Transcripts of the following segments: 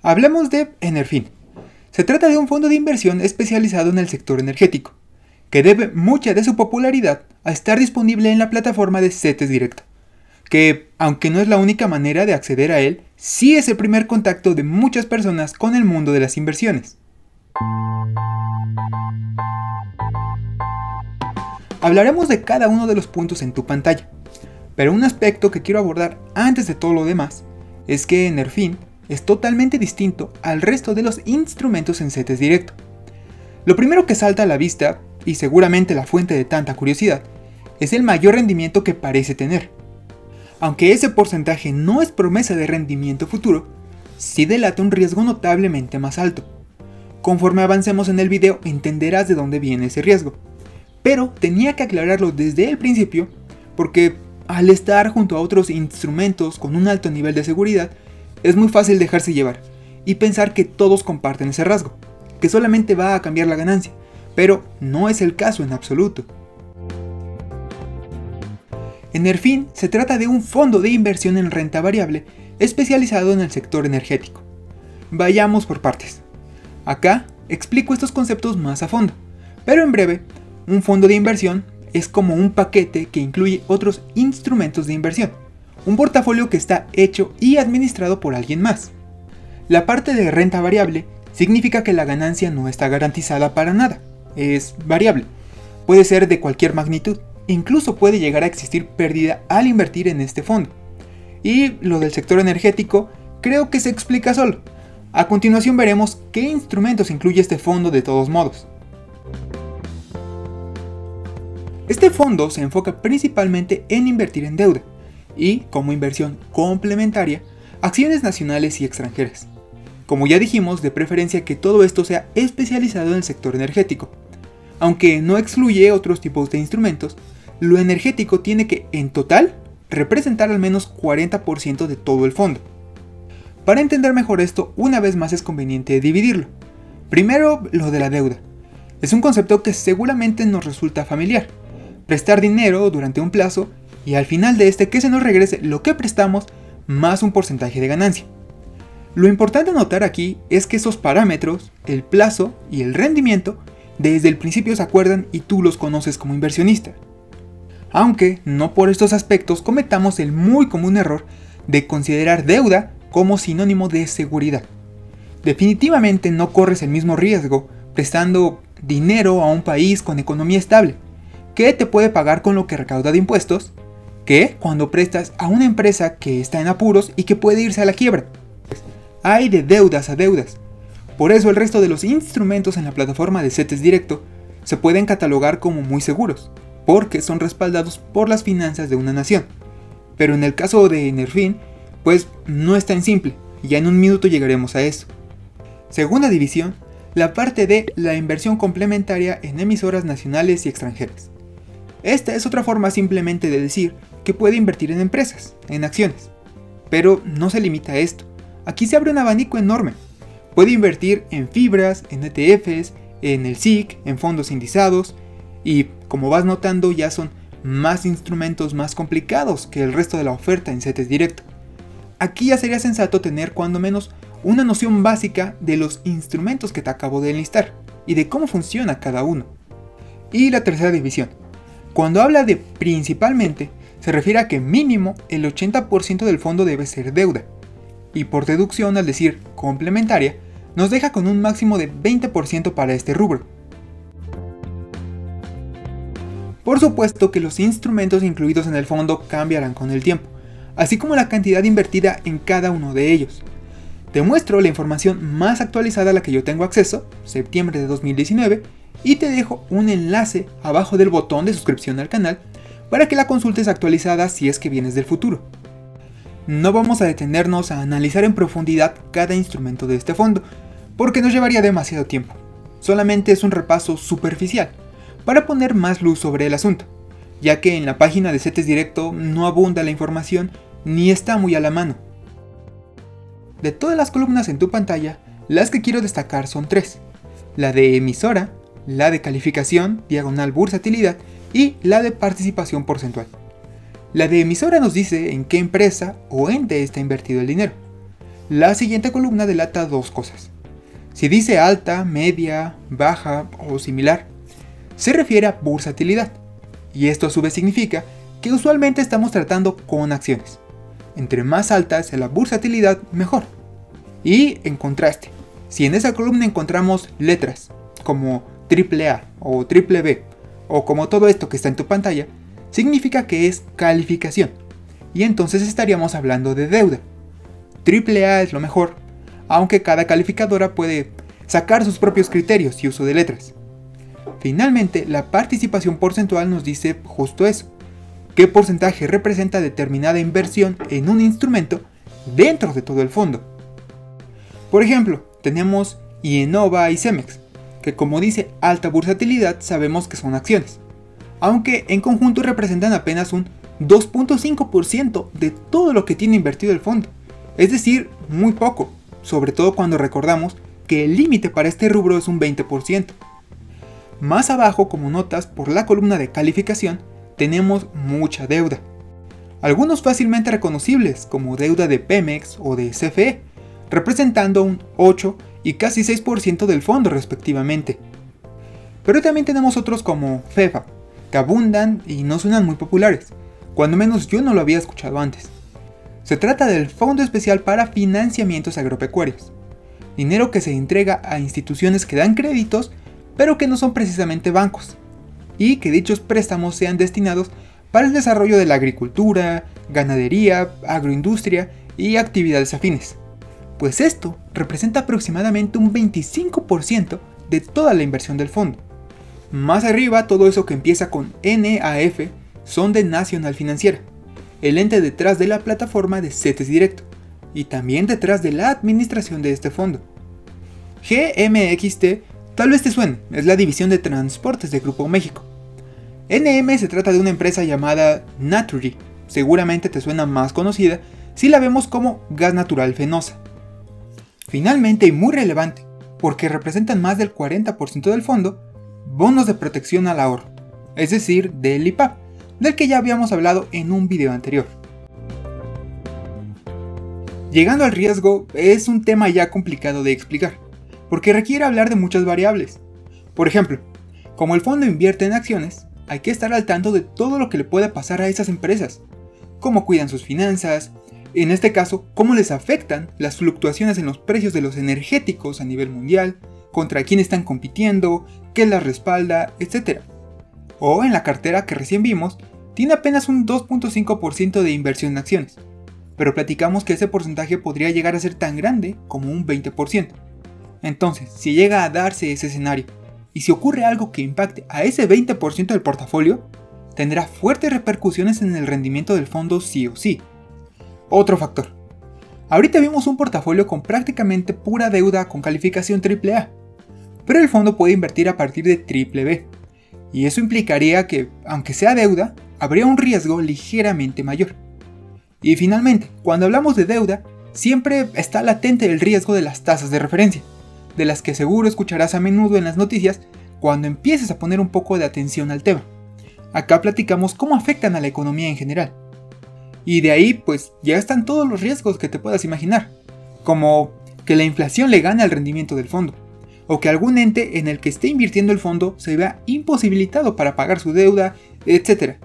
Hablemos de Enerfin. Se trata de un fondo de inversión especializado en el sector energético, que debe mucha de su popularidad a estar disponible en la plataforma de CETES Directo, que, aunque no es la única manera de acceder a él, sí es el primer contacto de muchas personas con el mundo de las inversiones. Hablaremos de cada uno de los puntos en tu pantalla, pero un aspecto que quiero abordar antes de todo lo demás es que Enerfin es totalmente distinto al resto de los instrumentos en CETES Directo. Lo primero que salta a la vista, y seguramente la fuente de tanta curiosidad, es el mayor rendimiento que parece tener. Aunque ese porcentaje no es promesa de rendimiento futuro, sí delata un riesgo notablemente más alto. Conforme avancemos en el video entenderás de dónde viene ese riesgo, pero tenía que aclararlo desde el principio porque al estar junto a otros instrumentos con un alto nivel de seguridad, es muy fácil dejarse llevar y pensar que todos comparten ese rasgo, que solamente va a cambiar la ganancia, pero no es el caso en absoluto. Enerfin se trata de un fondo de inversión en renta variable especializado en el sector energético. Vayamos por partes. Acá explico estos conceptos más a fondo, pero en breve, un fondo de inversión es como un paquete que incluye otros instrumentos de inversión, un portafolio que está hecho y administrado por alguien más. La parte de renta variable significa que la ganancia no está garantizada para nada, es variable, puede ser de cualquier magnitud, incluso puede llegar a existir pérdida al invertir en este fondo. Y lo del sector energético creo que se explica solo. A continuación veremos qué instrumentos incluye este fondo de todos modos. Este fondo se enfoca principalmente en invertir en deuda y, como inversión complementaria, acciones nacionales y extranjeras. Como ya dijimos, de preferencia que todo esto sea especializado en el sector energético. Aunque no excluye otros tipos de instrumentos, lo energético tiene que, en total, representar al menos 40% de todo el fondo. Para entender mejor esto, una vez más es conveniente dividirlo. Primero, lo de la deuda. Es un concepto que seguramente nos resulta familiar. Prestar dinero durante un plazo y al final de este que se nos regrese lo que prestamos más un porcentaje de ganancia. Lo importante a notar aquí es que esos parámetros, el plazo y el rendimiento, desde el principio se acuerdan y tú los conoces como inversionista. Aunque no por estos aspectos cometamos el muy común error de considerar deuda como sinónimo de seguridad. Definitivamente no corres el mismo riesgo prestando dinero a un país con economía estable, que te puede pagar con lo que recauda de impuestos, que cuando prestas a una empresa que está en apuros y que puede irse a la quiebra. Hay de deudas a deudas. Por eso el resto de los instrumentos en la plataforma de CETES Directo se pueden catalogar como muy seguros, porque son respaldados por las finanzas de una nación. Pero en el caso de Enerfin, pues no es tan simple, y ya en un minuto llegaremos a eso. Segunda división, la parte de la inversión complementaria en emisoras nacionales y extranjeras. Esta es otra forma simplemente de decir que puede invertir en empresas, en acciones. Pero no se limita a esto. Aquí se abre un abanico enorme. Puede invertir en fibras, en ETFs, en el SIC, en fondos indizados, y como vas notando ya son más instrumentos más complicados que el resto de la oferta en CETES Directo. Aquí ya sería sensato tener cuando menos una noción básica de los instrumentos que te acabo de enlistar y de cómo funciona cada uno. Y la tercera división. Cuando habla de principalmente, se refiere a que mínimo el 80% del fondo debe ser deuda. Y por deducción al decir complementaria, nos deja con un máximo de 20% para este rubro. Por supuesto que los instrumentos incluidos en el fondo cambiarán con el tiempo, así como la cantidad invertida en cada uno de ellos. Te muestro la información más actualizada a la que yo tengo acceso, septiembre de 2019, y te dejo un enlace abajo del botón de suscripción al canal para que la consultes actualizada si es que vienes del futuro. No vamos a detenernos a analizar en profundidad cada instrumento de este fondo, porque nos llevaría demasiado tiempo. Solamente es un repaso superficial, para poner más luz sobre el asunto, ya que en la página de CETES Directo no abunda la información ni está muy a la mano. De todas las columnas en tu pantalla, las que quiero destacar son tres: la de emisora, la de calificación, diagonal bursatilidad y la de participación porcentual. La de emisora nos dice en qué empresa o ente está invertido el dinero. La siguiente columna delata dos cosas. Si dice alta, media, baja o similar, se refiere a bursatilidad, y esto a su vez significa que usualmente estamos tratando con acciones. Entre más alta sea la bursatilidad, mejor. Y en contraste, si en esa columna encontramos letras como AAA o BBB, o como todo esto que está en tu pantalla, significa que es calificación, y entonces estaríamos hablando de deuda. AAA es lo mejor, aunque cada calificadora puede sacar sus propios criterios y uso de letras. Finalmente, la participación porcentual nos dice justo eso, qué porcentaje representa determinada inversión en un instrumento dentro de todo el fondo. Por ejemplo, tenemos IEnova y Cemex, que como dice alta bursatilidad sabemos que son acciones, aunque en conjunto representan apenas un 2.5% de todo lo que tiene invertido el fondo, es decir, muy poco, sobre todo cuando recordamos que el límite para este rubro es un 20%. Más abajo, como notas por la columna de calificación, tenemos mucha deuda. Algunos fácilmente reconocibles, como deuda de Pemex o de CFE, representando un 8 y casi 6% del fondo respectivamente. Pero también tenemos otros como FEFA, que abundan y no suenan muy populares, cuando menos yo no lo había escuchado antes. Se trata del Fondo Especial para Financiamientos Agropecuarios, dinero que se entrega a instituciones que dan créditos, pero que no son precisamente bancos, y que dichos préstamos sean destinados para el desarrollo de la agricultura, ganadería, agroindustria y actividades afines. Pues esto representa aproximadamente un 25% de toda la inversión del fondo. Más arriba, todo eso que empieza con NAF son de Nacional Financiera, el ente detrás de la plataforma de CETES Directo, y también detrás de la administración de este fondo. GMXT tal vez te suene, es la división de transportes de Grupo México. NM se trata de una empresa llamada Naturgy, seguramente te suena más conocida si la vemos como Gas Natural Fenosa. Finalmente y muy relevante, porque representan más del 40% del fondo, bonos de protección al ahorro, es decir, del IPAP, del que ya habíamos hablado en un video anterior. Llegando al riesgo, es un tema ya complicado de explicar, porque requiere hablar de muchas variables. Por ejemplo, como el fondo invierte en acciones, hay que estar al tanto de todo lo que le pueda pasar a esas empresas, cómo cuidan sus finanzas, en este caso, cómo les afectan las fluctuaciones en los precios de los energéticos a nivel mundial, contra quién están compitiendo, qué las respalda, etc. O en la cartera que recién vimos, tiene apenas un 2.5% de inversión en acciones, pero platicamos que ese porcentaje podría llegar a ser tan grande como un 20%. Entonces, si llega a darse ese escenario, y si ocurre algo que impacte a ese 20% del portafolio, tendrá fuertes repercusiones en el rendimiento del fondo sí o sí. Otro factor. Ahorita vimos un portafolio con prácticamente pura deuda con calificación AAA, pero el fondo puede invertir a partir de BBB, y eso implicaría que, aunque sea deuda, habría un riesgo ligeramente mayor. Y finalmente, cuando hablamos de deuda, siempre está latente el riesgo de las tasas de referencia, de las que seguro escucharás a menudo en las noticias cuando empieces a poner un poco de atención al tema. Acá platicamos cómo afectan a la economía en general. Y de ahí pues ya están todos los riesgos que te puedas imaginar, como que la inflación le gane al rendimiento del fondo, o que algún ente en el que esté invirtiendo el fondo se vea imposibilitado para pagar su deuda, etc.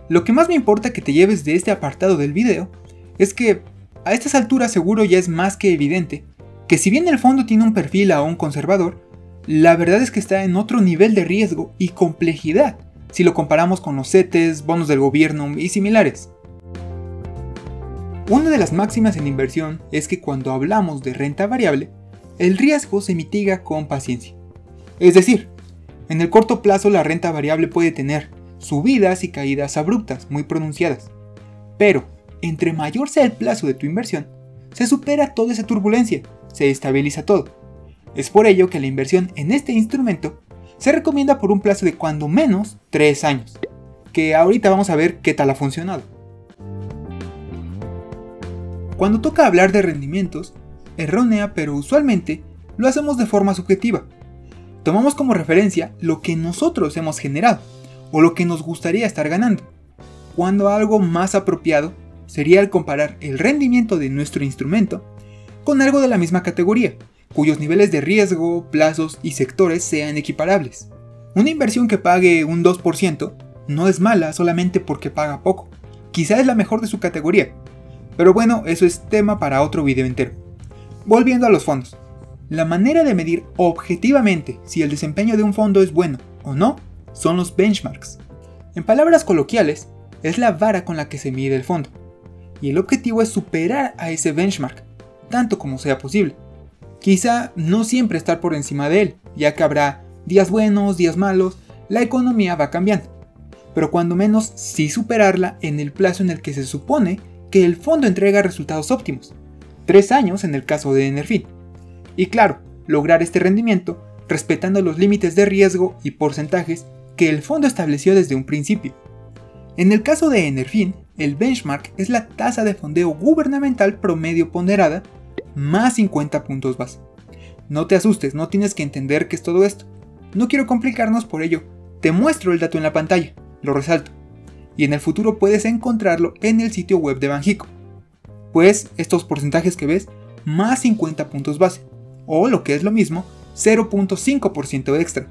Lo que más me importa que te lleves de este apartado del video es que a estas alturas seguro ya es más que evidente que si bien el fondo tiene un perfil aún conservador, la verdad es que está en otro nivel de riesgo y complejidad si lo comparamos con los CETES, bonos del gobierno y similares. Una de las máximas en inversión es que cuando hablamos de renta variable, el riesgo se mitiga con paciencia. Es decir, en el corto plazo la renta variable puede tener subidas y caídas abruptas muy pronunciadas, pero entre mayor sea el plazo de tu inversión, se supera toda esa turbulencia, se estabiliza todo. Es por ello que la inversión en este instrumento se recomienda por un plazo de cuando menos 3 años, que ahorita vamos a ver qué tal ha funcionado. Cuando toca hablar de rendimientos, errónea pero usualmente lo hacemos de forma subjetiva. Tomamos como referencia lo que nosotros hemos generado o lo que nos gustaría estar ganando, cuando algo más apropiado sería el comparar el rendimiento de nuestro instrumento con algo de la misma categoría, cuyos niveles de riesgo, plazos y sectores sean equiparables. Una inversión que pague un 2% no es mala solamente porque paga poco, quizá es la mejor de su categoría, pero bueno, eso es tema para otro video entero. Volviendo a los fondos, la manera de medir objetivamente si el desempeño de un fondo es bueno o no son los benchmarks. En palabras coloquiales, es la vara con la que se mide el fondo, y el objetivo es superar a ese benchmark, tanto como sea posible. Quizá no siempre estar por encima de él, ya que habrá días buenos, días malos, la economía va cambiando, pero cuando menos sí superarla en el plazo en el que se supone que el fondo entrega resultados óptimos, 3 años en el caso de Enerfin. Y claro, lograr este rendimiento respetando los límites de riesgo y porcentajes que el fondo estableció desde un principio. En el caso de Enerfin, el benchmark es la tasa de fondeo gubernamental promedio ponderada más 50 puntos base. No te asustes, no tienes que entender qué es todo esto. No quiero complicarnos, por ello te muestro el dato en la pantalla, lo resalto, y en el futuro puedes encontrarlo en el sitio web de Banxico. Pues estos porcentajes que ves, más 50 puntos base, o lo que es lo mismo, 0.5% extra.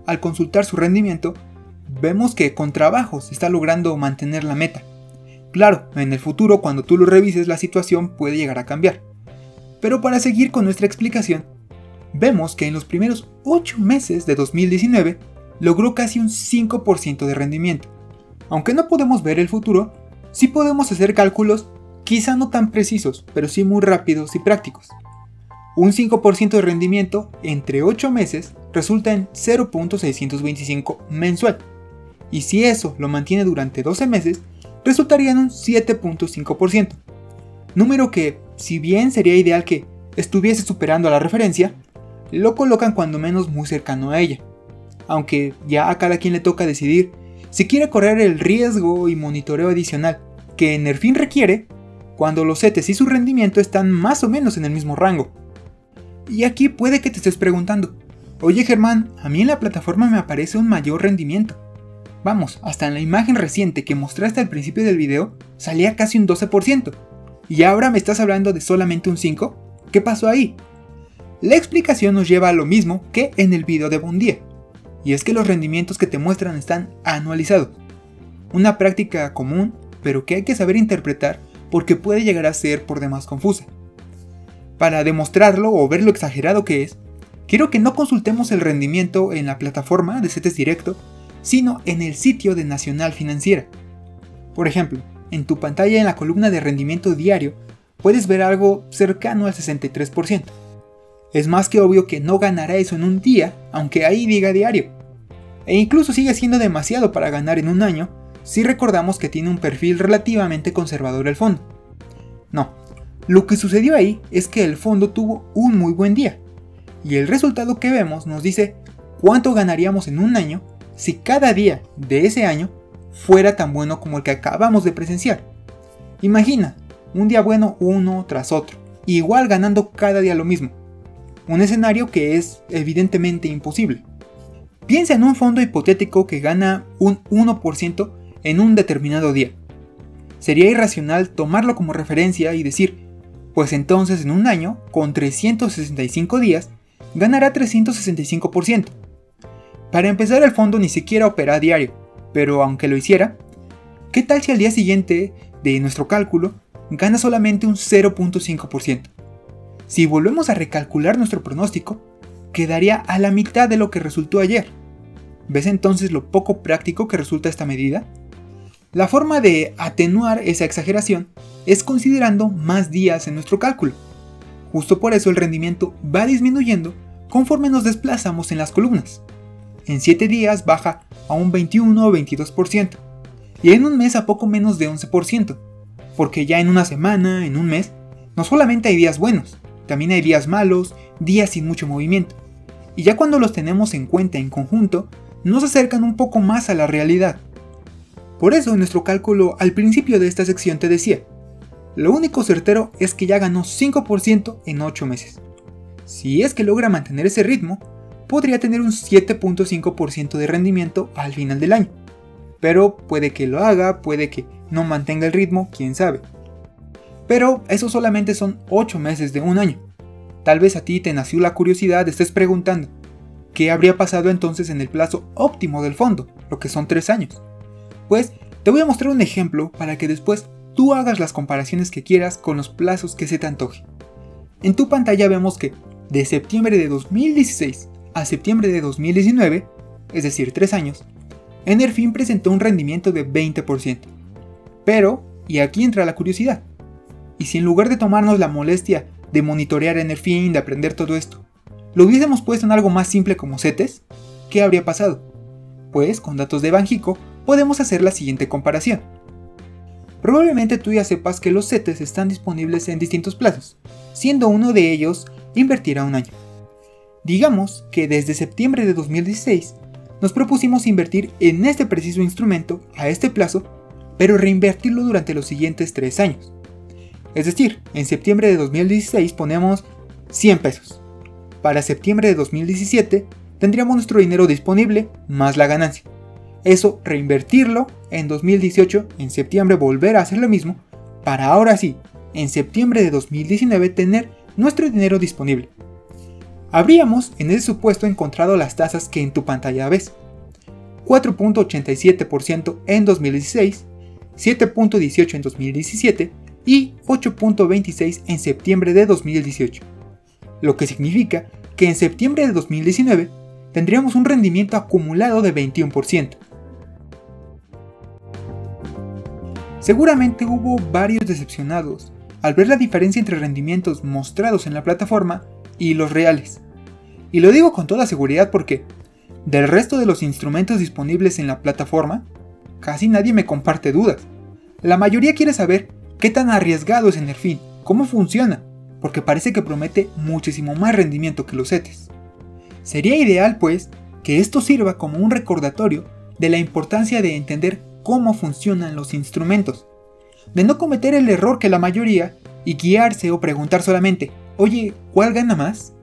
Al consultar su rendimiento, vemos que con trabajo se está logrando mantener la meta. Claro, en el futuro cuando tú lo revises la situación puede llegar a cambiar. Pero para seguir con nuestra explicación, vemos que en los primeros 8 meses de 2019 logró casi un 5% de rendimiento. Aunque no podemos ver el futuro, sí podemos hacer cálculos quizá no tan precisos, pero sí muy rápidos y prácticos. Un 5% de rendimiento entre 8 meses resulta en 0.625 mensual, y si eso lo mantiene durante 12 meses, resultaría en un 7.5%, número que, si bien sería ideal que estuviese superando a la referencia, lo colocan cuando menos muy cercano a ella, aunque ya a cada quien le toca decidir si quiere correr el riesgo y monitoreo adicional que Enerfin requiere cuando los CETES y su rendimiento están más o menos en el mismo rango. Y aquí puede que te estés preguntando, oye Germán, a mí en la plataforma me aparece un mayor rendimiento. Vamos, hasta en la imagen reciente que mostraste al principio del video salía casi un 12%, y ahora me estás hablando de solamente un 5%, ¿qué pasó ahí? La explicación nos lleva a lo mismo que en el video de Bondía, y es que los rendimientos que te muestran están anualizados. Una práctica común, pero que hay que saber interpretar porque puede llegar a ser por demás confusa. Para demostrarlo o ver lo exagerado que es, quiero que no consultemos el rendimiento en la plataforma de CETES Directo, sino en el sitio de Nacional Financiera. Por ejemplo, en tu pantalla en la columna de rendimiento diario puedes ver algo cercano al 63%. Es más que obvio que no ganará eso en un día, aunque ahí diga diario. E incluso sigue siendo demasiado para ganar en un año si recordamos que tiene un perfil relativamente conservador el fondo. No, lo que sucedió ahí es que el fondo tuvo un muy buen día, y el resultado que vemos nos dice cuánto ganaríamos en un año si cada día de ese año fuera tan bueno como el que acabamos de presenciar. Imagina, un día bueno uno tras otro, igual ganando cada día lo mismo. Un escenario que es evidentemente imposible. Piensa en un fondo hipotético que gana un 1% en un determinado día. Sería irracional tomarlo como referencia y decir, pues entonces en un año, con 365 días, ganará 365%. Para empezar, el fondo ni siquiera opera a diario, pero aunque lo hiciera, ¿qué tal si al día siguiente de nuestro cálculo gana solamente un 0.5%? Si volvemos a recalcular nuestro pronóstico, quedaría a la mitad de lo que resultó ayer. ¿Ves entonces lo poco práctico que resulta esta medida? La forma de atenuar esa exageración es considerando más días en nuestro cálculo. Justo por eso el rendimiento va disminuyendo conforme nos desplazamos en las columnas. En 7 días baja a un 21 o 22%, y en un mes a poco menos de 11%, porque ya en una semana, en un mes, no solamente hay días buenos, también hay días malos, días sin mucho movimiento, y ya cuando los tenemos en cuenta en conjunto, nos acercan un poco más a la realidad. Por eso en nuestro cálculo al principio de esta sección te decía, lo único certero es que ya ganó 5% en 8 meses. Si es que logra mantener ese ritmo, podría tener un 7.5% de rendimiento al final del año. Pero puede que lo haga, puede que no mantenga el ritmo, quién sabe. Pero eso solamente son 8 meses de un año. Tal vez a ti te nació la curiosidad, estés preguntando, ¿qué habría pasado entonces en el plazo óptimo del fondo, lo que son 3 años? Pues te voy a mostrar un ejemplo para que después tú hagas las comparaciones que quieras con los plazos que se te antoje. En tu pantalla vemos que de septiembre de 2016 a septiembre de 2019, es decir 3 años, Enerfin presentó un rendimiento de 20%. Pero, y aquí entra la curiosidad, ¿y si en lugar de tomarnos la molestia de monitorear Enerfin, de aprender todo esto, lo hubiésemos puesto en algo más simple como CETES? ¿Qué habría pasado? Pues con datos de Banxico podemos hacer la siguiente comparación. Probablemente tú ya sepas que los CETES están disponibles en distintos plazos, siendo uno de ellos invertir a un año. Digamos que desde septiembre de 2016 nos propusimos invertir en este preciso instrumento a este plazo, pero reinvertirlo durante los siguientes 3 años. Es decir, en septiembre de 2016 ponemos 100 pesos. Para septiembre de 2017 tendríamos nuestro dinero disponible más la ganancia. Eso reinvertirlo en 2018, en septiembre volver a hacer lo mismo, para ahora sí, en septiembre de 2019 tener nuestro dinero disponible. Habríamos en ese supuesto encontrado las tasas que en tu pantalla ves: 4.87% en 2016, 7.18% en 2017 y 8.26% en septiembre de 2018. Lo que significa que en septiembre de 2019 tendríamos un rendimiento acumulado de 21%. Seguramente hubo varios decepcionados al ver la diferencia entre rendimientos mostrados en la plataforma y los reales. Y lo digo con toda seguridad porque, del resto de los instrumentos disponibles en la plataforma, casi nadie me comparte dudas. La mayoría quiere saber qué tan arriesgado es Enerfin, cómo funciona, porque parece que promete muchísimo más rendimiento que los CETES. Sería ideal, pues, que esto sirva como un recordatorio de la importancia de entender cómo funcionan los instrumentos, de no cometer el error que la mayoría y guiarse o preguntar solamente, oye, ¿cuál gana más?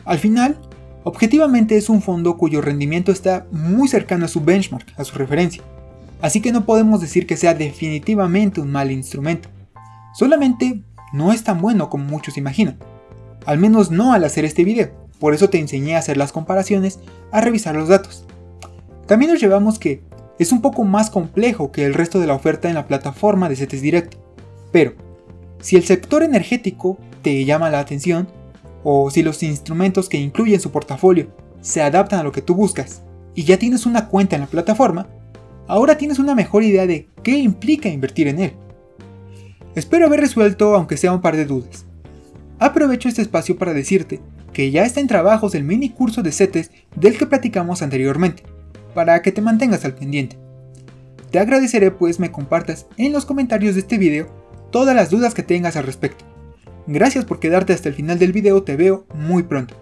Al final, objetivamente es un fondo cuyo rendimiento está muy cercano a su benchmark, a su referencia, así que no podemos decir que sea definitivamente un mal instrumento, solamente no es tan bueno como muchos imaginan, al menos no al hacer este video, por eso te enseñé a hacer las comparaciones, a revisar los datos. También nos llevamos que es un poco más complejo que el resto de la oferta en la plataforma de CETES Directo, pero si el sector energético te llama la atención, o si los instrumentos que incluye en su portafolio se adaptan a lo que tú buscas y ya tienes una cuenta en la plataforma, ahora tienes una mejor idea de qué implica invertir en él. Espero haber resuelto aunque sea un par de dudas. Aprovecho este espacio para decirte que ya está en trabajos el mini curso de CETES del que platicamos anteriormente, para que te mantengas al pendiente. Te agradeceré pues me compartas en los comentarios de este video todas las dudas que tengas al respecto. Gracias por quedarte hasta el final del video, te veo muy pronto.